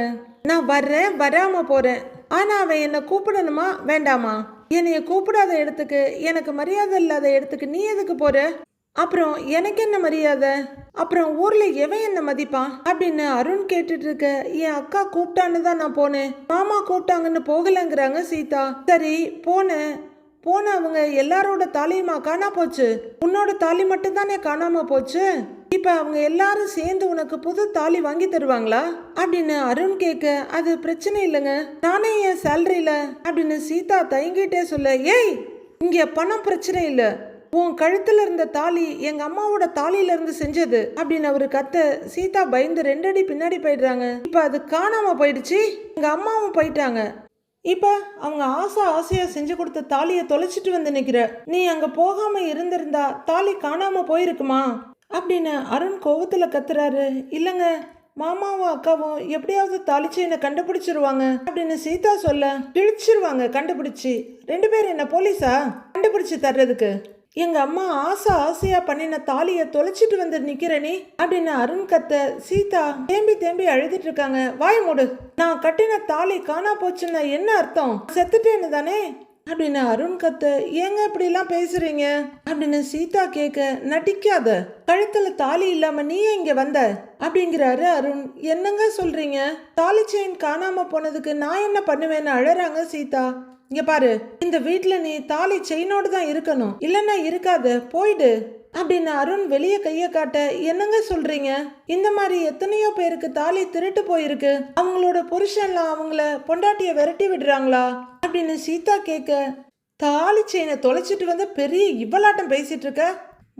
நான் வர்றேன், வராம போறேன். ஆனா அவன் என்ன கூப்பிடணுமா வேண்டாமா? என்னைய கூப்பிடாத இடத்துக்கு, எனக்கு மரியாதை இல்லாத இடத்துக்கு நீ எதுக்கு போற? அப்புறம் எனக்கு என்ன மரியாதை? அப்புறம் ஊர்ல எவன் என்ன மதிப்பான் அப்படின்னு அருண் கேட்டுட்டு இருக்க. என் அக்கா கூப்பிட்டான்னு தான் நான் போனேன், மாமா கூப்பிட்டாங்கன்னு போகலங்கிறாங்க சீதா. சரி போனேன், போன அவங்க எல்லாரோட தாலியுமா காணா போச்சு? உன்னோட தாலி மட்டும் தானே காணாம போச்சு. இப்ப அவங்க எல்லாரும் சேர்ந்து உனக்கு புது தாலி வாங்கி தருவாங்களா அப்படின்னு அருண் கேட்க, அது பிரச்சனை இல்லைங்க, நானே என் சேலரியில அப்படின்னு சீதா தயங்கிட்டே சொல்ல. ஏய், இங்க பணம் பிரச்சனை இல்ல, உன் கழுத்துல இருந்த தாலி எங்க அம்மாவோட தாலியில இருந்து செஞ்சது அப்படின்னு அவரு கத்த. சீதா பயந்து 2 அடி பின்னாடி போயிடுறாங்க. இப்ப அது காணாம போயிடுச்சு, எங்க அம்மாவும் போயிட்டாங்க. இப்ப அவங்க ஆசையா செஞ்சு கொடுத்த தாலியை தொலைச்சிட்டு வந்து நிக்கிற, நீ அங்க போகாம இருந்திருந்தா தாலி காணாம போயிருக்குமா அப்படின்னு அருண் கோவத்துல கத்துறாரு. இல்லங்க, மாமாவும் அக்காவும் எப்படியாவது தாலி செயினை கண்டுபிடிச்சிருவாங்க அப்படின்னு சீதா சொல்ல. கிழிச்சிருவாங்க கண்டுபிடிச்சி. 2 பேர் என்ன போலீஸா கண்டுபிடிச்சு தர்றதுக்கு? எங்க அம்மா ஆசையா பண்ணின தாலியை தொலைச்சிட்டு வந்து நிக்கிற நீ அப்படின்னு அருண் கத்த. சீதா தேம்பி அழுதுட்டு இருக்காங்க. வாய் மூடு, நான் கட்டின தாலி காணா போச்சுன்னா என்ன அர்த்தம்? செத்துட்டேன்னு தானே அப்படின்னு அருண் கத்த. ஏங்க இப்படி எல்லாம் பேசுறீங்க அப்படின்னு சீதா கேட்க. நடிக்காத, கழுத்துல தாலி இல்லாம நீ இங்க வந்த அப்படிங்கிறாரு அருண். என்னங்க சொல்றீங்க? தாலி செயின் காணாம போனதுக்கு நான் என்ன பண்ணுவேன்னு அழறாங்க சீதா. இங்க பாரு, இந்த வீட்டுல நீ தாலி செயினோடு தான் இருக்கணும், இல்லைன்னா இருக்காது, போயிடு அப்படின்னு அருண் வெளியே கைய காட்ட. என்னங்க சொல்றீங்க? இந்த மாதிரி எத்தனையோ பேருக்கு தாலி திருட்டு போயிருக்கு, அவங்களோட புருஷன்லாம் அவங்கள பொண்டாட்டிய விரட்டி விடுறாங்களா அப்படின்னு சீதா கேட்க. தாலி செயினை தொலைச்சிட்டு வந்து பெரிய இவ்வளாட்டம் பேசிட்டு இருக்க,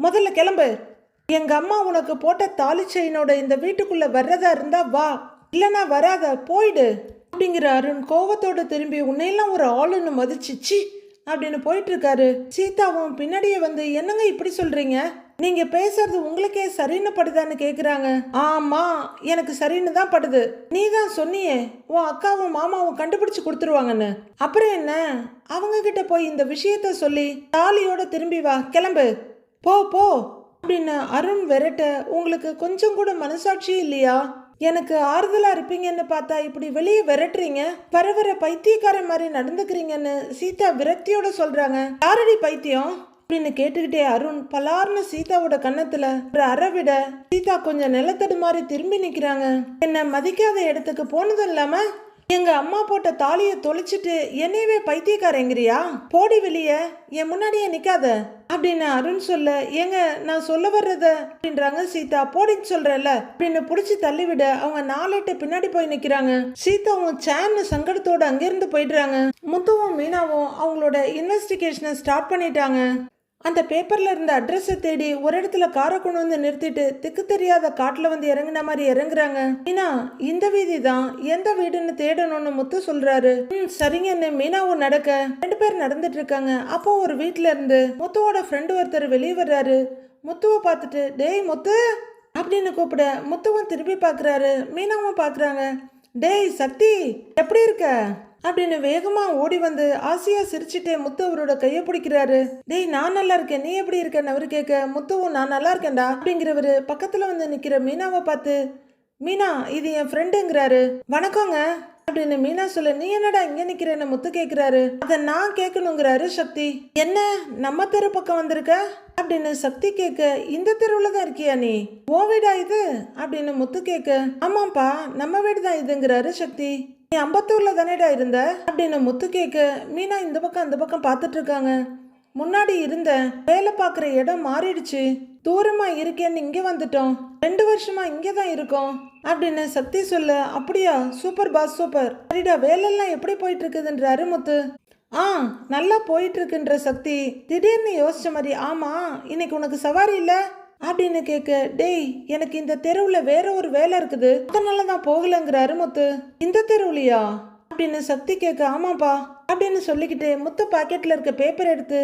முதல்ல கிளம்பு. எங்க அம்மா உனக்கு போட்ட தாலி செயினோட இந்த வீட்டுக்குள்ள வர்றதா இருந்தா வா, இல்லைன்னா வராத, போயிடு அப்படிங்கிற அருண் கோவத்தோட திரும்பி உன்னையெல்லாம் ஒரு ஆளுன்னு மதிச்சிச்சு அப்படின்னு போயிட்டு இருக்காரு. சீதாவும் பின்னாடியே வந்து, என்னங்க இப்படி சொல்றீங்க? நீங்க பேசுறது உங்களுக்கே சரின்னு படுதான்னு கேக்குறாங்க. ஆமா, எனக்கு சரின்னு தான் படுது. நீ தான் சொன்னியே உன் அக்காவும் மாமாவும் கண்டுபிடிச்சு கொடுத்துருவாங்கன்னு. அப்புறம் என்ன? அவங்க கிட்ட போய் இந்த விஷயத்த சொல்லி தாலியோட திரும்பி வா, கிளம்பு, போ அப்படின்னு அருண் விரட்ட. உங்களுக்கு கொஞ்சம் கூட மனசாட்சியே இல்லையா? எனக்கு ஆறுதலா இருப்பீங்கன்னு பார்த்தா இப்படி வெளியே விரட்டுறீங்க, பரவர பைத்தியக்கார மாதிரி நடந்துக்கிறீங்கன்னு சீதா விரக்தியோட சொல்றாங்க. யாரடி பைத்தியம் அப்படின்னு கேட்டுக்கிட்டே அருண் பலார்னு சீதாவோட கன்னத்துல ஒரு அறவிட. சீதா கொஞ்சம் நிலத்தடு மாதிரி திரும்பி நிக்கிறாங்க. என்ன மதிக்காத இடத்துக்கு போனதும் இல்லாம எங்க அம்மா போட்ட தாலியை தொலைச்சிட்டு என்னையவே பைத்தியக்காரங்கிறியா? போடி வெளிய, என் முன்னாடியே நிக்காத அப்படின்னு அருண் சொல்ல. ஏங்க, நான் சொல்ல வர்றத அப்படின்றாங்க சீதா. போடின்னு சொல்றேன்ல அப்படின்னு புடிச்சு தள்ளிவிட அவங்க 4 எட்டு பின்னாடி போய் நிக்கிறாங்க. சீதாவும் சேன்னு சங்கடத்தோட அங்கிருந்து போயிடுறாங்க. முத்துவும் மீனாவும் அவங்களோட இன்வெஸ்டிகேஷனை ஸ்டார்ட் பண்ணிட்டாங்க. அந்த பேப்பர்ல இருந்த அட்ரஸை தேடி ஒரு இடத்துல காரை கொண்டு வந்து நிறுத்திட்டு திக்கு தெரியாத காட்டுல வந்து இறங்குன மாதிரி இறங்குறாங்க. மீனா, இந்த வீதி தான், எந்த வீடுன்னு தேடணும்னு முத்து சொல்றாரு. சரிங்கன்னு மீனாவும் நடக்க 2 பேர் நடந்துட்டு இருக்காங்க. அப்போ ஒரு வீட்டுல இருந்து முத்துவோட ஃப்ரெண்டு ஒருத்தர் வெளியே வர்றாரு. முத்துவை பார்த்துட்டு, டேய் முத்து அப்படின்னு கூப்பிட முத்துவும் திரும்பி பாக்குறாரு. மீனாவும் பாக்குறாங்க. டேய் சக்தி, எப்படி இருக்க அப்படின்னு வேகமா ஓடி வந்து ஆசையா சிரிச்சுட்டே முத்து அவரோட கையை பிடிக்கிறாரு. டேய், நான் நல்லா இருக்கேன், நீ எப்படி இருக்கன்னு அவரு கேட்க, முத்துவும் நான் நல்லா இருக்கேன்டா அப்படிங்கிறவரு பக்கத்துல வந்து நிக்கிற மீனாவை பார்த்து, மீனா இது என் ஃப்ரெண்டுங்கிறாரு. வணக்கங்க அப்படின்னு மீனா சொல்ல, நீ என்னடா இங்க நிக்கிறேன்னு முத்து கேக்குறாரு. அத நான் கேட்கணுங்கிறாரு சக்தி. என்ன நம்ம தெரு பக்கம் வந்திருக்க அப்படின்னு சக்தி கேட்க, இந்த தெருவுல தான் இருக்கியா நீ? ஓ வீடா இது அப்படின்னு முத்து கேட்க, ஆமாப்பா நம்ம வீடு தான் இதுங்கிறாரு சக்தி. நீ அம்பத்தூர்ல தானேடா இருந்த அப்படின்னு முத்து கேட்க, மீனா இந்த பக்கம் அந்த பக்கம் பார்த்துட்டு இருக்காங்க. முன்னாடி இருந்த வேலை பார்க்குற இடம் மாறிடுச்சு, தூரமா இருக்கேன்னு இங்கே வந்துட்டோம், 2 வருஷமா இங்கே தான் இருக்கோம் அப்படின்னு சக்தி சொல்ல, அப்படியா சூப்பர் பாஸ் சூப்பர், சரிடா வேலையெல்லாம் எப்படி போயிட்டு இருக்குதுன்றாரு முத்து. நல்லா போயிட்டு இருக்குன்ற சக்தி திடீர்னு யோசிச்ச மாதிரி, ஆமா இன்னைக்கு உனக்கு சவாரி இல்ல அப்படின்னு கேட்க, டேய் எனக்கு இந்த தெருவில் வேற ஒரு வேலை இருக்குது, அதனால தான் போகலங்கிறாரு முத்து. இந்த தெருவுலையா அப்படின்னு சக்தி கேட்க, ஆமாப்பா அப்படின்னு சொல்லிக்கிட்டு முத்து பாக்கெட்ல இருக்க பேப்பர் எடுத்து,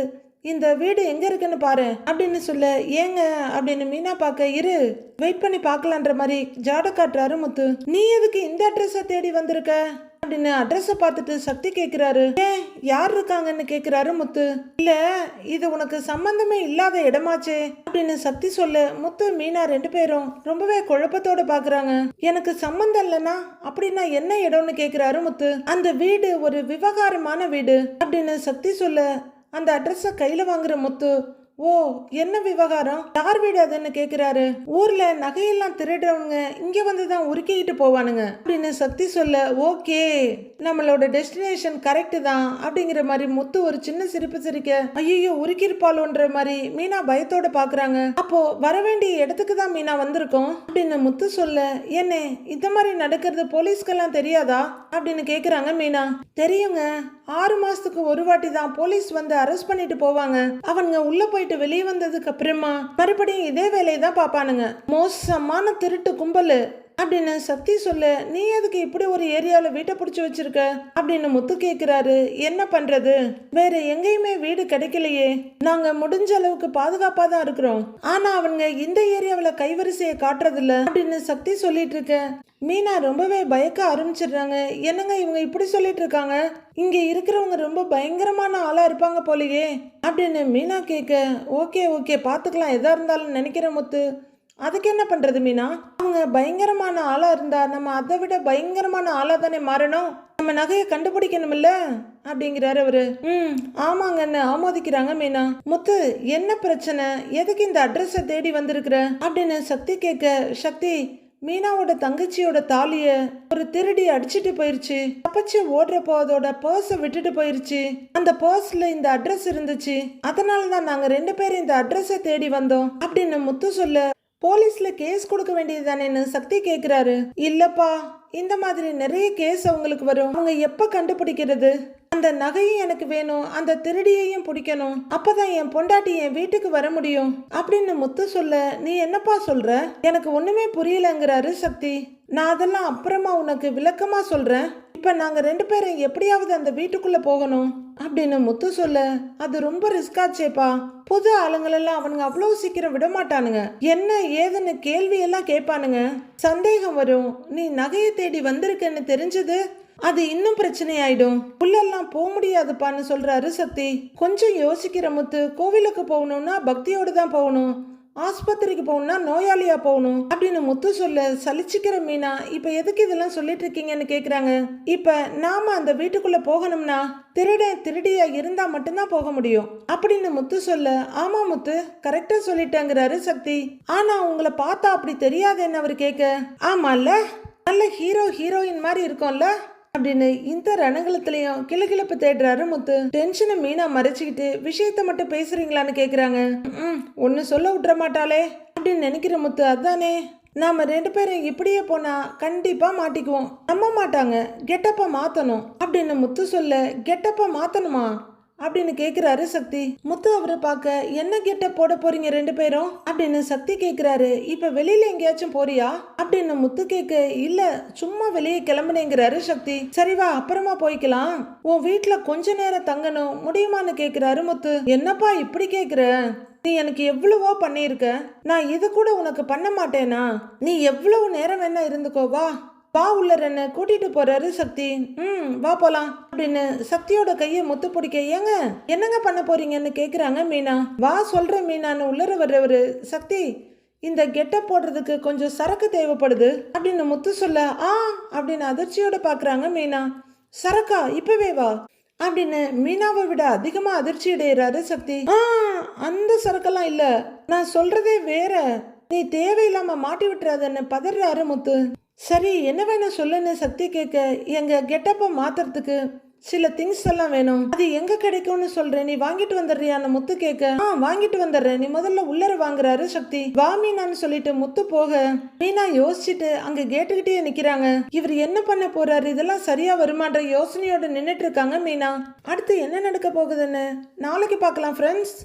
இந்த வீடு எங்க இருக்குன்னு பாரு அப்படின்னு சொல்ல, ஏங்க அப்படின்னு மீனா பார்க்க, இரு வெயிட் பண்ணி பார்க்கலான்ற மாதிரி ஜாட காட்டுறாரு முத்து. நீ எதுக்கு இந்த அட்ரஸை தேடி வந்திருக்க அப்படின்னு அட்ரஸை பார்த்துட்டு சக்தி கேட்கிறாரு. ஏன் யார் இருக்காங்கன்னு கேட்கிறாரு முத்து. இல்ல இது உனக்கு சம்பந்தமே இல்லாத இடமாச்சே அப்படின்னு சக்தி சொல்ல, முத்து மீனா 2 பேரும் ரொம்பவே குழப்பத்தோட பாக்குறாங்க. எனக்கு சம்பந்தம் இல்லைன்னா அப்படின்னா என்ன இடம்னு கேட்கிறாரு முத்து. அந்த வீடு ஒரு விவகாரமான வீடு அப்படின்னு சக்தி சொல்ல, அந்த அட்ரஸ கையில வாங்குற முத்து, ஓ என்ன விவகாரம், யார் வீடு அதுன்னு கேக்குறாரு. ஊர்ல நகையெல்லாம் திருடுறவங்க இங்க வந்துதான் உருக்கிட்டு போவானுங்க அப்படின்னு சக்தி சொல்ல, ஓகே நம்மளோட டெஸ்டினேஷன் கரெக்ட் தான் அப்படிங்கிற மாதிரி முத்து ஒரு சின்ன சிரிப்பு சிரிக்க, ஐயோ உருக்கிருப்பாளோன்ற மாதிரி மீனா பயத்தோட பாக்குறாங்க. அப்போ வர வேண்டிய இடத்துக்கு தான் மீனா வந்திருக்கோம் அப்படின்னு முத்து சொல்ல, என்ன இந்த மாதிரி நடக்கிறது போலீஸ்க்கெல்லாம் தெரியாதா அப்படின்னு கேக்குறாங்க மீனா. தெரியுங்க, 6 மாசத்துக்கு ஒரு வாட்டி தான் போலீஸ் வந்து அரெஸ்ட் பண்ணிட்டு போவாங்க, அவங்க உள்ள போயிட்டு வெளியே வந்ததுக்கு அப்புறமா மறுபடியும் இதே வேலையை தான் பாப்பானுங்க, மோசமான திருட்டு கும்பல் அப்படின்னு சக்தி சொல்ல, நீ எதுக்கு இப்படி ஒரு ஏரியாவில வீட்டை பிடிச்சி வச்சிருக்க அப்படின்னு முத்து கேட்கிறாரு. என்ன பண்றது, வேற எங்கேயுமே வீடு கிடைக்கலையே, நாங்க முடிஞ்ச அளவுக்கு பாதுகாப்பா தான் இருக்கிறோம், ஆனா அவங்க இந்த ஏரியாவில கைவரிசையை காட்டுறது இல்ல அப்படின்னு சக்தி சொல்லிட்டு இருக்க, மீனா ரொம்பவே பயக்க ஆரம்பிச்சிடுறாங்க. என்னங்க இவங்க இப்படி சொல்லிட்டு இருக்காங்க, இங்க இருக்கிறவங்க ரொம்ப பயங்கரமான ஆளா இருப்பாங்க போலயே அப்படின்னு மீனா கேட்க, ஓகே ஓகே பாத்துக்கலாம் எதா இருந்தாலும் நினைக்கிற முத்து, அதுக்கு என்ன பண்றது மீனா, அவங்க பயங்கரமான ஆளா இருந்தா நம்ம அதை விட பயங்கரமான ஆளா தானே மாறணும், நம்ம நகையை கண்டுபிடிக்கணும் இல்ல அப்படிங்கிறாரு அவரு. ஆமாங்கன்னு ஆமோதிக்கிறாங்க மீனா. முத்து என்ன பிரச்சனை, எதுக்கு இந்த அட்ரஸை தேடி வந்திருக்கிற அப்படின்னு சக்தி கேட்க, சக்தி மீனாவோட தங்கச்சியோட தாலிய ஒரு திருடி அடிச்சுட்டு போயிருச்சு, தப்பிச்சு ஓடுறப்போ அதோட பர்ஸை விட்டுட்டு போயிருச்சு, அந்த பர்ஸ்ல இந்த அட்ரஸ் இருந்துச்சு, அதனாலதான் நாங்க 2 பேரும் இந்த அட்ரஸை தேடி வந்தோம் அப்படின்னு முத்து சொல்ல, போலீஸ்ல கேஸ் கொடுக்க வேண்டியது தானேன்னு சக்தி கேக்குறாரு. இல்லப்பா இந்த மாதிரி நிறைய கேஸ் அவங்களுக்கு வரும், அவங்க எப்ப கண்டுபிடிக்கிறது, அந்த நகையும் எனக்கு வேணும், அந்த திருடியையும் பிடிக்கணும், அப்பதான் என் பொண்டாட்டி என் வீட்டுக்கு வர முடியும் அப்படின்னு முத்து சொல்ல, நீ என்னப்பா சொல்ற, எனக்கு ஒண்ணுமே புரியலங்கிறாரு சக்தி. நான் அதெல்லாம் அப்புறமா உனக்கு விளக்கமா சொல்றேன், இப்ப நாங்க 2 பேரும் எப்படியாவது அந்த வீட்டுக்குள்ள போகணும் அப்படின்னு முத்து சொல்ல, அது ரொம்ப ரிஸ்காச்சேப்பா, புது ஆளுங்களெல்லாம் அவனுங்க அவ்வளவு சீக்கிரம் விட மாட்டானுங்க, என்ன ஏதுன்னு கேள்வி எல்லாம் கேட்பானுங்க, சந்தேகம் வரும், நீ நகையை தேடி வந்திருக்கன்னு தெரிஞ்சது அது இன்னும் பிரச்சனை ஆயிடும், உள்ளெல்லாம் போக முடியாதுப்பான்னு சொல்றாரு சக்தி. கொஞ்சம் யோசிக்கிற முத்து, கோவிலுக்கு போகணும்னா பக்தியோடு தான் போகணும், ஆஸ்பத்திரிக்கு போகணும்னா நோயாளியா போகணும் அப்படின்னு முத்து சொல்ல, சலிச்சுக்கிற மீனா இப்ப எதுக்கு இதெல்லாம் சொல்லிட்டு இருக்கீங்கன்னு கேக்குறாங்க. இப்ப நாம அந்த வீட்டுக்குள்ள போகணும்னா திருடியா இருந்தா மட்டும்தான் போக முடியும் அப்படின்னு முத்து சொல்ல, ஆமா முத்து கரெக்டா சொல்லிட்டேங்கிறாரு சக்தி. ஆனா உங்களை பார்த்தா அப்படி தெரியாதுன்னு அவர் கேட்க, ஆமால நல்ல ஹீரோயின் மாதிரி இருக்கும்ல அப்படின்னு இந்த ரணகலத்திலையும் கிளகிழப்பு தேடுறாரு முத்து. டென்ஷனை மீனா மறைச்சிக்கிட்டு, விஷயத்த மட்டும் பேசுறீங்களான்னு கேக்குறாங்க. ஒன்னு சொல்ல விட்டுற மாட்டாளே அப்படின்னு நினைக்கிற முத்து, அதானே நாம 2 பேரும் இப்படியே போனா கண்டிப்பா மாட்டிக்குவோம், நம்ப மாட்டாங்க, கெட்டப்ப மாத்தணும் அப்படின்னு முத்து சொல்ல, கெட்டப்ப மாத்தணுமா அப்படின்னு கேக்குறாரு சக்தி. முத்து அவரை பார்க்க, என்ன கெட்ட போட போறீங்க 2 பேரும் அப்படின்னு சக்தி கேக்குறாரு. இப்ப வெளியில எங்கேயாச்சும் போறியா அப்படின்னு முத்து கேட்க, இல்ல சும்மா வெளியே கிளம்புனேங்கிறாரு சக்தி. சரிவா அப்புறமா போய்க்கலாம், உன் வீட்டுல கொஞ்ச நேரம் தங்கணும் முடியுமான்னு கேக்குறாரு முத்து. என்னப்பா இப்படி கேக்குற, நீ எனக்கு எவ்வளவோ பண்ணியிருக்க, நான் இது கூட உனக்கு பண்ண மாட்டேனா, நீ எவ்வளவு நேரம் வேணா இருந்துக்கோ, வா உள்ள என்ன கூட்டிட்டு போறாரு சக்தி. வா போலாம் அப்படின்னு சக்தியோட கையை முத்து பிடிக்க, ஏங்க என்னங்க பண்ண போறீங்கன்னு கேக்குறாங்க மீனா. வா சொல்ற மீனான்னு உள்ளர வர்றவரு, சக்தி இந்த கெட்டப் போடுறதுக்கு கொஞ்சம் சரக்கு தேவைப்படுது அப்படின்னு முத்து சொல்ல அப்படின்னு அதிர்ச்சியோட பாக்குறாங்க மீனா. சரக்கா இப்பவே வா அப்படின்னு மீனாவை விட அதிகமா அதிர்ச்சி அடைகிறாரு சக்தி. அந்த சரக்கெல்லாம் இல்ல, நான் சொல்றதே வேற, நீ தேவையில்லாம மாட்டி விட்டுறாதன்னு பதறாரு முத்து. சரி என்ன வேணும் சொல்லுன்னு சக்தி கேட்க, எங்க கெட்டப்ப மாத்துறதுக்கு சில திங்ஸ் எல்லாம் வேணும், அது எங்க கிடைக்கும்னு சொல்றேன், நீ வாங்கிட்டு வந்துடுறியான்னு முத்து கேட்க, வாங்கிட்டு வந்துடுறேன், நீ முதல்ல உள்ளர வாங்குறாரு சக்தி. வா மீனான்னு சொல்லிட்டு முத்து போக மீனா யோசிச்சுட்டு அங்க கேட்டுக்கிட்டே நிக்கிறாங்க. இவர் என்ன பண்ண போறாரு, இதெல்லாம் சரியா வருமான்ற யோசனையோட நின்னுட்டு இருக்காங்க மீனா. அடுத்து என்ன நடக்க போகுதுன்னு நாளைக்கு பார்க்கலாம் ஃப்ரெண்ட்ஸ்.